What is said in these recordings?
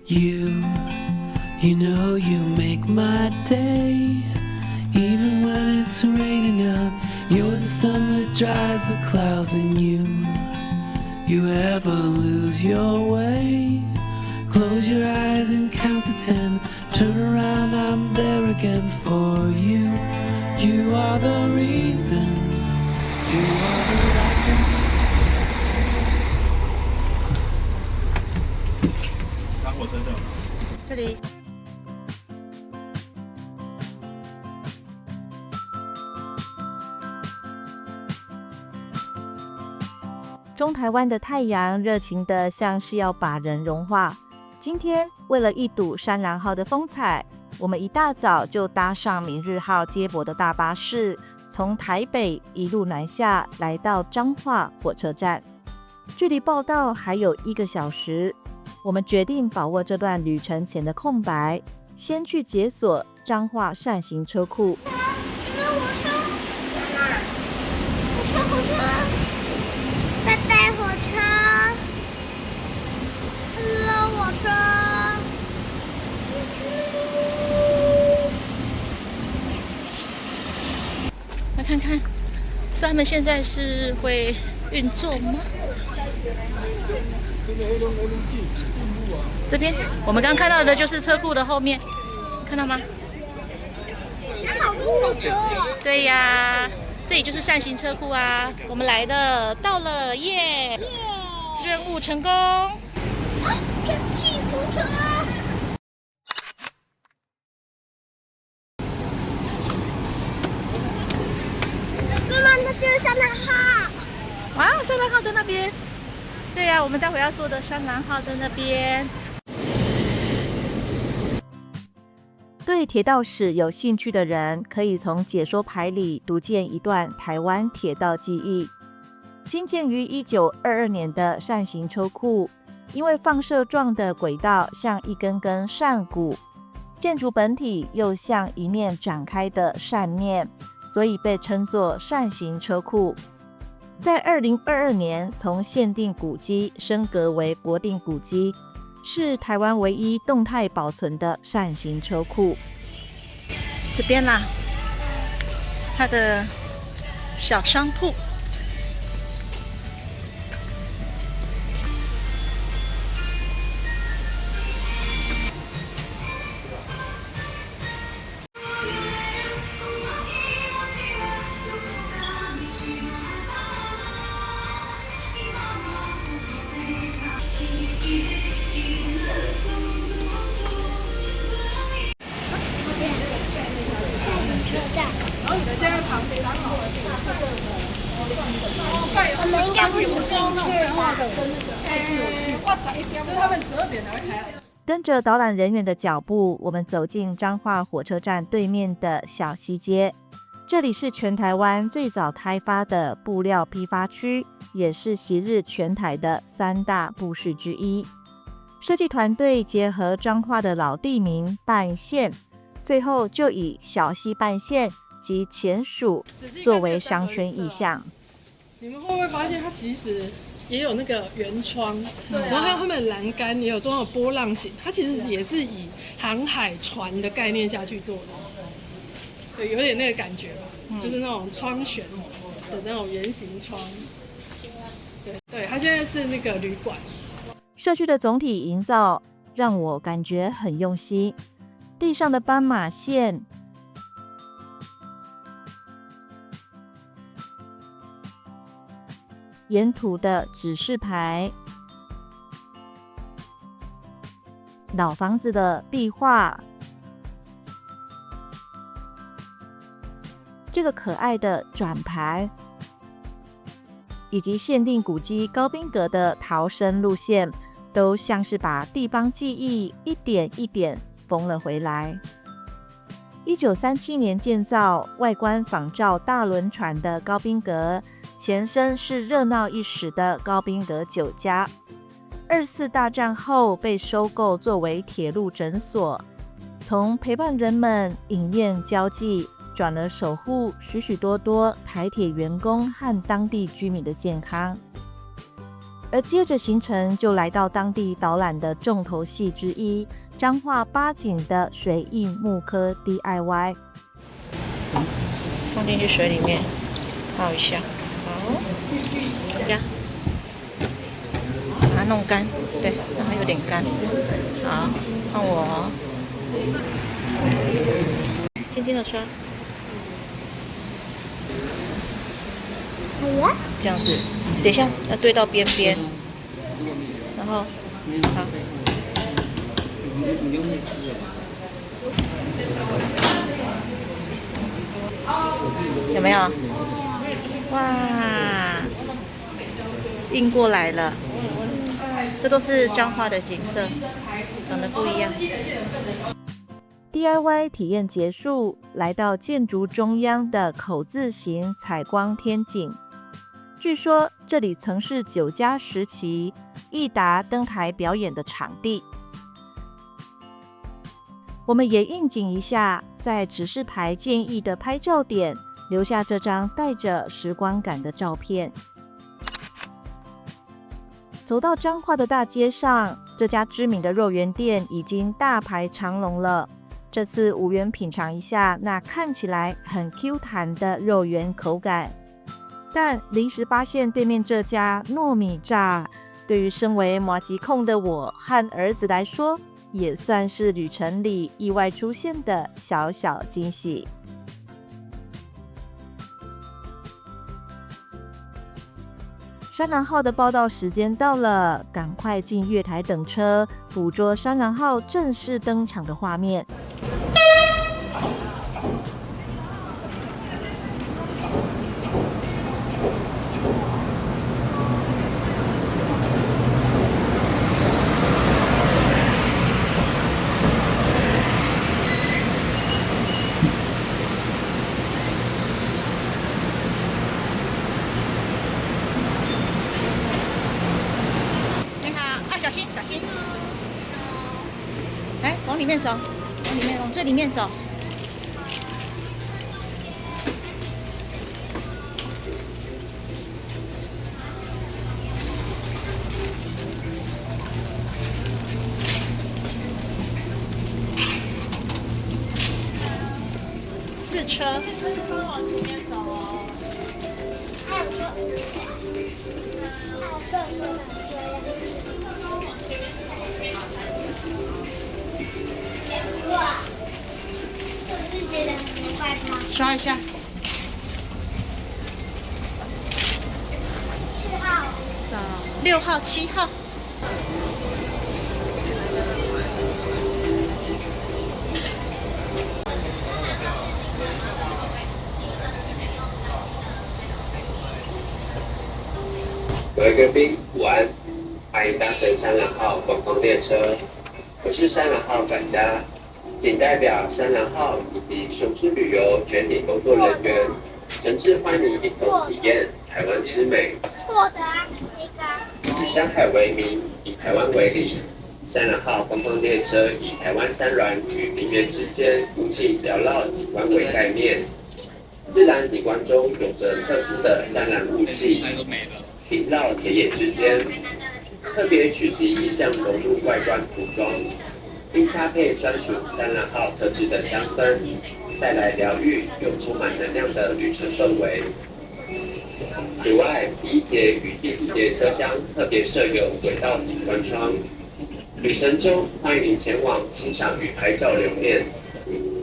You, you know you make my day. Even when it's raining out, you're the sun that dries the clouds. And you ever lose your way? Close your eyes and count to 10. Turn around, I'm there again for you. You are the reason. You are the light. 搭火车的。这里。中台湾的太阳热情的像是要把人融化。今天为了一睹山岚号的风采，我们一大早就搭上明日号接驳的大巴士，从台北一路南下，来到彰化火车站。距离报到还有1个小时，我们决定把握这段旅程前的空白，先去解锁彰化扇形车库。火车，拜拜火车 ，Hello 火车。来看看，他们现在是会运作吗？这边我们刚看到的就是车库的后面，看到吗？好多火车哦。对呀，这里就是扇形车库啊，我们来的到了耶！任务成功。跟气火车。妈妈，那就是山岚号。哇，山岚号在那边。对呀，我们待会要坐的山岚号在那边。对铁道史有兴趣的人，可以从解说牌里读见一段台湾铁道记忆。兴建于1922年的扇形车库，因为放射状的轨道像一根根扇骨，建筑本体又像一面展开的扇面，所以被称作扇形车库。在2022年从限定古迹升格为国定古迹，是台湾唯一动态保存的扇形车库。这边啦，它的小商铺。我们应该不进去吧？他们12点才会开。跟着导览人员的脚步，我们走进彰化火车站对面的小西街。这里是全台湾最早开发的布料批发区，也是昔日全台的3大布市之一。设计团队结合彰化的老地名半线，最后就以小西半线及前署作为商圈意象。你们会不会发现它其实也有那个圆窗，然后还有他们的栏杆也有做那种波浪形，它其实也是以航海船的概念下去做的，对，有点那个感觉吧，就是那种窗旋的那种圆形窗。对，它现在是那个旅馆。社区的总体营造让我感觉很用心，地上的斑马线。沿途的指示牌，老房子的壁画，这个可爱的转盘，以及限定古迹高宾阁的逃生路线，都像是把地方记忆一点一点缝了回来。1937年建造，外观仿照大轮船的高宾阁，前身是热闹一时的高宾阁酒家。24大战后被收购作为铁路诊所，从陪伴人们饮宴交际，转而守护许许多多台铁员工和当地居民的健康。而接着行程就来到当地导览的重头戏之一——彰化八景的水印木刻 DIY。放进去水里面泡一下，好，这样把它弄干，对，让它有点干。好，换我，轻轻的刷，这样子，等一下要对到边边，然后好。有没有？哇，印过来了，这都是彰化的景色，长得不一样。DIY 体验结束，来到建筑中央的口字形采光天井。据说这里曾是酒家时期义达登台表演的场地。我们也应景一下，在指示牌建议的拍照点留下这张带着时光感的照片。走到彰化的大街上，这家知名的肉圆店已经大排长龙了。这次无缘品尝一下那看起来很 Q 弹的肉圆口感，但临时发现对面这家糯米炸，对于身为麻吉控的我和儿子来说，也算是旅程里意外出现的小小惊喜。山狼号的报到时间到了，赶快进月台等车，捕捉山狼号正式登场的画面。小心，小心！来，往里面走，往里面，往最里面走。四车，往前面走哦。还有个，哇，是不是觉得很快吗？刷一下。4号，找6号、7号。各位贵宾，午安，欢迎搭乘山狼号观光列车。我是山狼号管家，仅代表山狼号以及雄狮旅游全体工作人员，诚挚欢迎一同体验台湾之美。错的啊，这个。以山海为名，以台湾为里。山狼号观光列车以台湾山峦与平原之间雾气缭绕景观为概念，自然景观中有着特殊的山峦雾气。萦绕田野之间，特别取其意象融入外观涂装，并搭配专属山狼号特制的香氛，带来疗愈又充满能量的旅程氛围。此外，第1节与第4节车厢特别设有轨道景观窗，旅程中欢迎前往欣赏与拍照留念，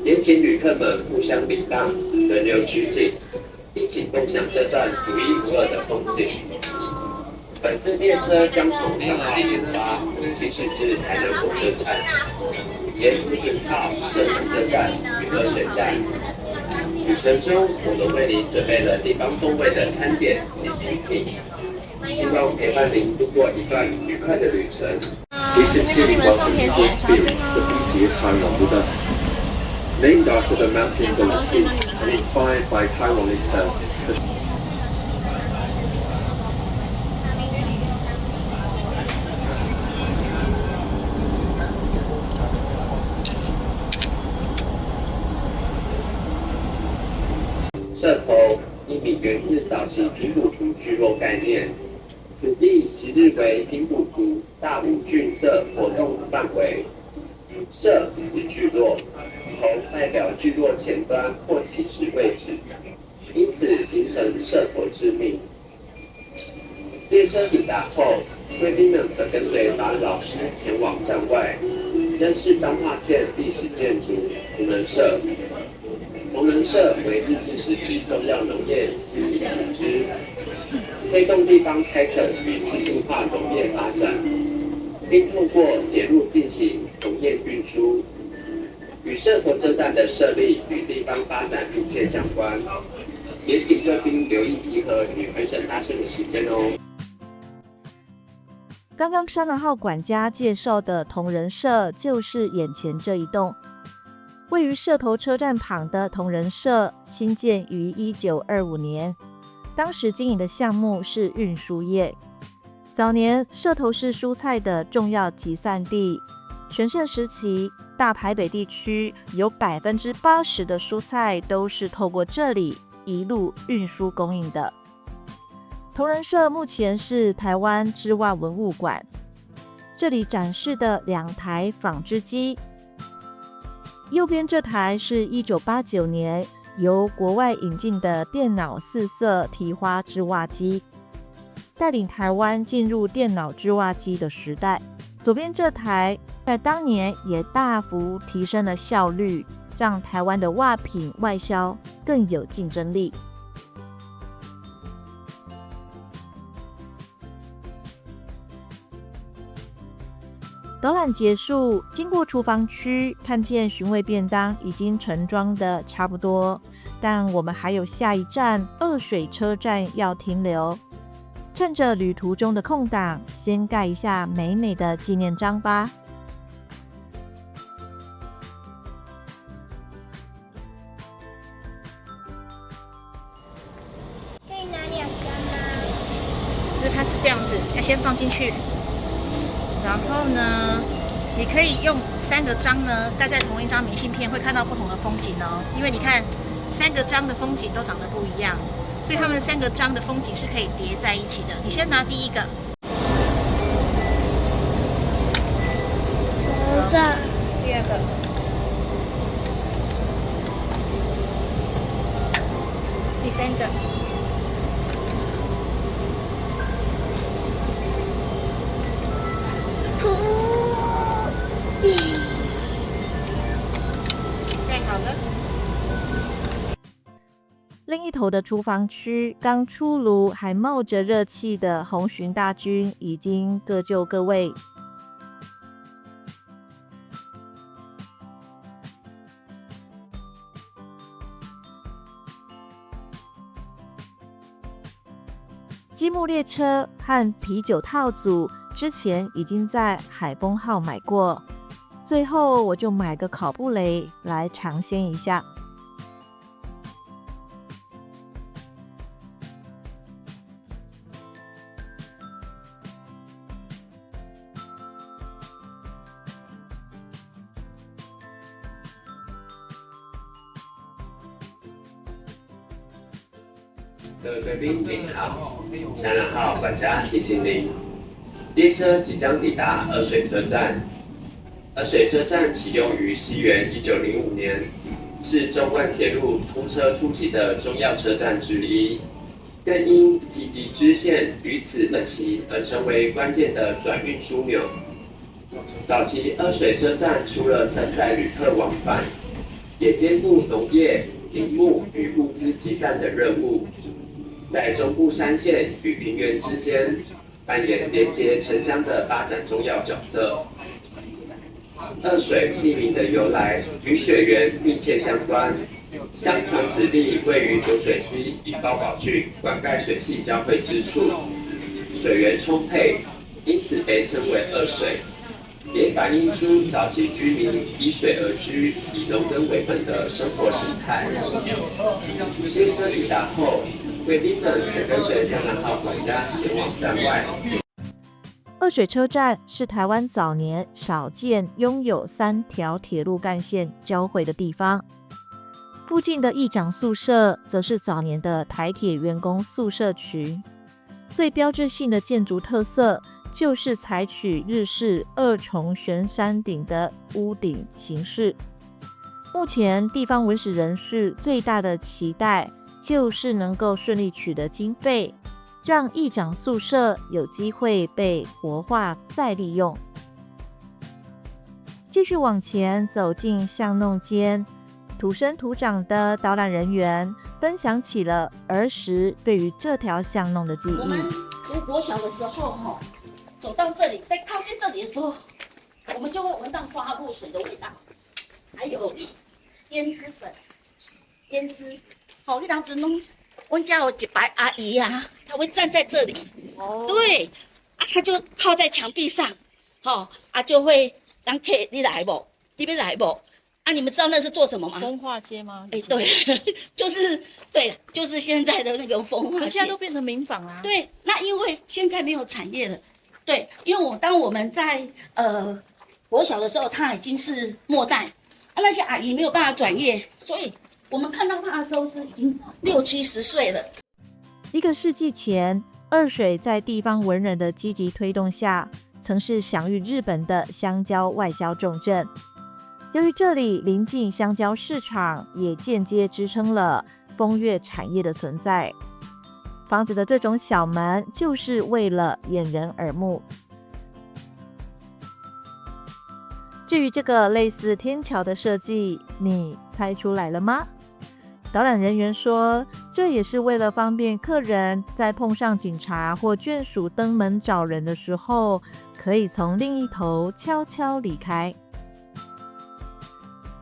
也请旅客们互相礼让，轮流取景。一起共享这段独一无二的风景。本次列车将从彰化出发，行驶至台南火车站，沿途停靠社城车站与河水站。旅程中，我们为您准备了地方风味的餐点及饮品，希望陪伴您度过一段愉快的旅程。This is Chili Welcome to experience the beauty of Taiwan with us. Named after the mountains and the sea, and inspired by Taiwan itself. 社头一米原日早期平埔族聚落概念，此地昔日为平埔族大武郡社活动范围。社指聚落，头代表聚落前端或起始位置，因此形成社头之名。列车抵达后，贵宾们可跟随法老师前往站外，认识彰化县历史建筑同仁社。同仁社为日治时期重要农业经营组织，推动地方开垦与自主化农业发展，并透过铁路进行农业运输。与社头车站的设立与地方发展密切相关，也请贵宾留意集合与回声大声的时间哦。刚刚山人号管家介绍的同仁社就是眼前这一栋，位于社头车站旁的同仁社新建于1925年，当时经营的项目是运输业。早年社头是蔬菜的重要集散地，全盛时期大台北地区有80%的蔬菜都是透过这里一路运输供应的。同仁社目前是台湾织袜文物馆，这里展示的2台纺织机，右边这台是1989年由国外引进的电脑4色提花织袜机，带领台湾进入电脑织袜机的时代。左边这台在当年也大幅提升了效率，让台湾的袜品外销更有竞争力。导览结束，经过厨房区，看见寻味便当已经盛装的差不多，但我们还有下一站二水车站要停留。趁着旅途中的空档，先盖一下美美的纪念章吧。可以拿2张吗？它是这样子，要先放进去，然后呢，你可以用3个章呢盖在同一张明信片，会看到不同的风景哦。因为你看3个章的风景都长得不一样，所以他们3个章的风景是可以叠在一起的。你先拿第一个，红色。第2个，第3个。盖好了。另一头的厨房区，刚出炉还冒着热气的红鲟大军已经各就各位。积木列车和啤酒套组之前已经在海丰号买过，最后我就买个烤布雷来尝鲜一下。各位贵宾您好，山人号管家提醒您，列车即将抵达二水车站。二水车站启用于西元1905年，是中万铁路通车初期的重要车站之一，更因集集支线于此分歧而成为关键的转运枢纽。早期二水车站除了承载旅客往返，也肩负农业、林牧与物资集散的任务，在中部山线与平原之间扮演连接城乡的发展重要角色。二水地名的由来与水源密切相关，相传此地位于浊水溪与高保郡灌溉水系交汇之处，水源充沛，因此被称为二水，也反映出早期居民依水而居、以农耕为本的生活形态。列车抵达后，贵宾们可跟随山人号管家前往站外。二水车站是台湾早年少见拥有3条铁路干线交汇的地方，附近的议长宿舍则是早年的台铁员工宿舍区。最标志性的建筑特色就是采取日式2重悬山顶的屋顶形式。目前地方文史人士最大的期待就是能够顺利取得经费，让议长宿舍有机会被活化再利用。继续往前走进巷弄间，土生土长的导览人员分享起了儿时对于这条巷弄的记我们忆。读国小的时候，走到这里，在靠近这里的时候，我们就会闻到花露水的味道，还有胭脂粉、胭脂。好，那当时弄，我们家有一排阿姨啊，她会站在这里，对，她就靠在墙壁上，就会当客你来不？你要来不？你们知道那是做什么吗？风化街吗？对，就是现在的那个风化街。可现在都变成民房啦。对，那因为现在没有产业了。对，因为当我们在国小的时候，它已经是末代，那些阿姨没有办法转业，所以我们看到她的时候是已经60、70岁了。1个世纪前，二水在地方文人的积极推动下，曾是享誉日本的香蕉外销重镇。由于这里临近香蕉市场，也间接支撑了风月产业的存在。房子的这种小门就是为了掩人耳目。至于这个类似天桥的设计，你猜出来了吗？导览人员说，这也是为了方便客人在碰上警察或眷属登门找人的时候，可以从另一头悄悄离开。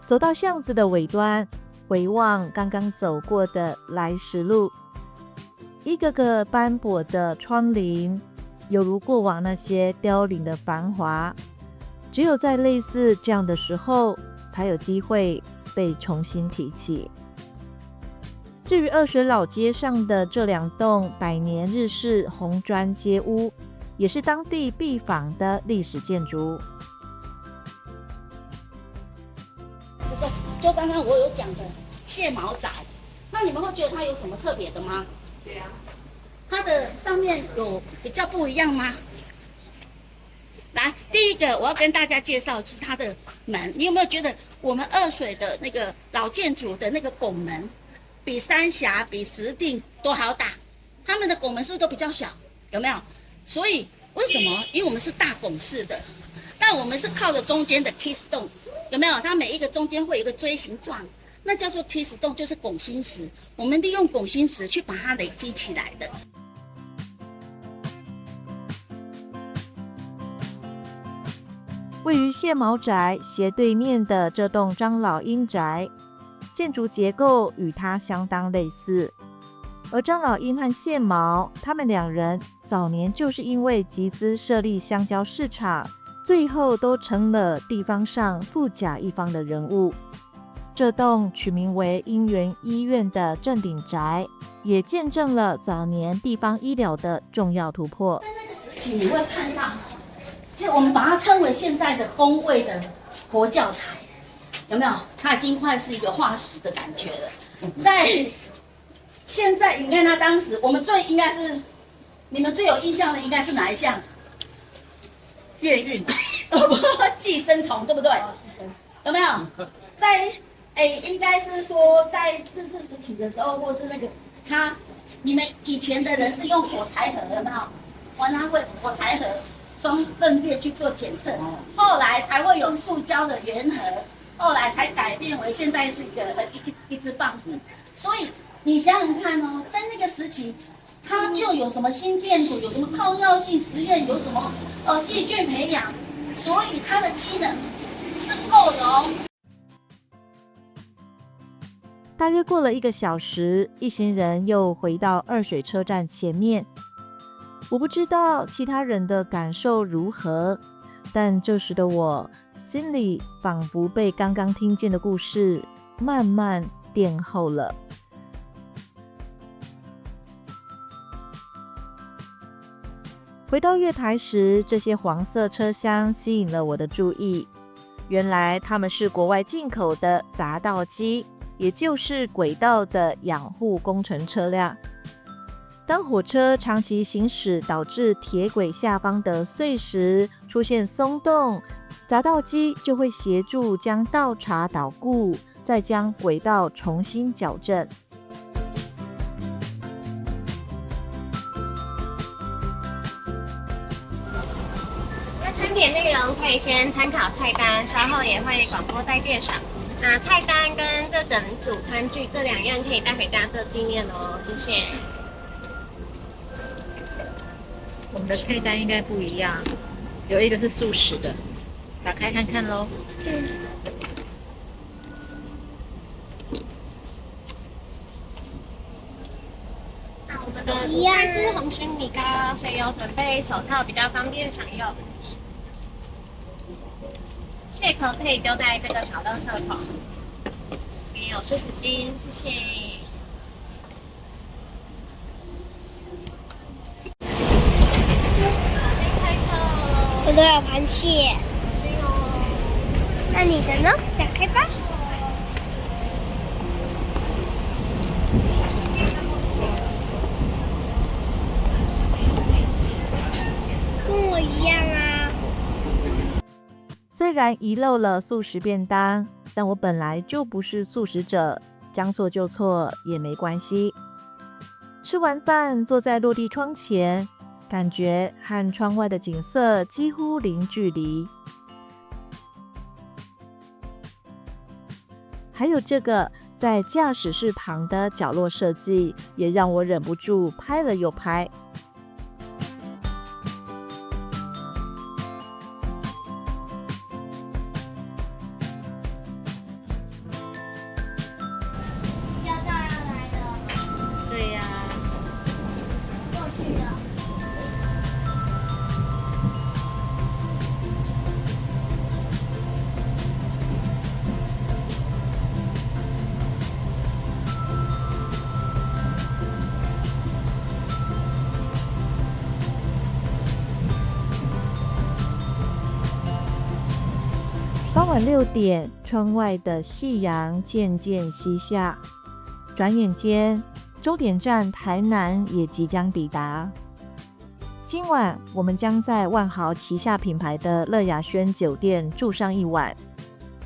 走到巷子的尾端，回望刚刚走过的来时路，一个个斑驳的窗棂，犹如过往那些凋零的繁华。只有在类似这样的时候，才有机会被重新提起。至于二水老街上的这2栋100年日式红砖街屋，也是当地必访的历史建筑。就刚刚我有讲的蟹毛仔，那你们会觉得它有什么特别的吗？对啊，它的上面有比较不一样吗？来，第一个我要跟大家介绍是它的门，你有没有觉得我们二水的那个老建筑的那个拱门，比三峡、比石碇都还要大？他们的拱门是不是都比较小？有没有？所以为什么？因为我们是大拱式的，但我们是靠着中间的 keystone。有没有？它每一个中间会有一个锥形状，那叫做 keystone， 就是拱心石。我们利用拱心石去把它累积起来的。位于蟹毛宅斜对面的这栋张老英宅，建筑结构与它相当类似。而张老英和蟹毛，他们2人早年就是因为集资设立香蕉市场，最后都成了地方上富甲一方的人物。这栋取名为英源医院的正顶宅，也见证了早年地方医疗的重要突破。在那个时期，你会看到，就我们把它称为现在的公卫的活教材，有没有？它已经快是一个化石的感觉了。在现在，你看它当时，我们应该是你们最有印象的应该是哪一项？验孕，寄生虫，对不对？有没有？在应该是说在日治时期的时候，或是那个你们以前的人是用火柴盒，有没有？完了会火柴盒装粪便去做检测，后来才会有塑胶的圆盒，后来才改变为现在是一个一支棒子。所以你想想看哦，在那个时期。它就有什么心电图，有什么抗药性实验，有什么细菌培养，所以它的机能是够的哦。大约过了1个小时，一行人又回到二水车站前面。我不知道其他人的感受如何，但这时的我心里仿佛被刚刚听见的故事慢慢垫厚了。回到月台时，这些黄色车厢吸引了我的注意。原来他们是国外进口的匝道机，也就是轨道的养护工程车辆。当火车长期行驶导致铁轨下方的碎石出现松动，匝道机就会协助将道岔导固，再将轨道重新矫正。那餐点内容可以先参考菜单，稍后也会广播再介绍。那菜单跟这整组餐具这2样可以带回家做纪念哦，谢谢。我们的菜单应该不一样，有一个是素食的，打开看看咯。那我们的主菜是红鲟米糕，所以有准备手套比较方便享用。蟹壳可以丢在这个小垃圾桶，也有湿纸巾，谢谢。我都有螃蟹，那你的呢？打开吧。跟我一样啊。虽然遗漏了素食便当，但我本来就不是素食者，将错就错也没关系。吃完饭，坐在落地窗前，感觉和窗外的景色几乎零距离。还有这个在驾驶室旁的角落设计，也让我忍不住拍了又拍。交大要来了，对呀、过去了。傍晚6点，窗外的夕阳渐渐西下，转眼间，终点站台南也即将抵达。今晚我们将在万豪旗下品牌的乐雅轩酒店住上1晚，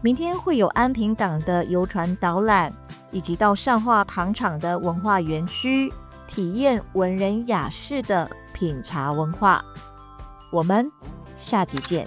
明天会有安平港的游船导览，以及到上化糖厂的文化园区，体验文人雅士的品茶文化。我们下集见。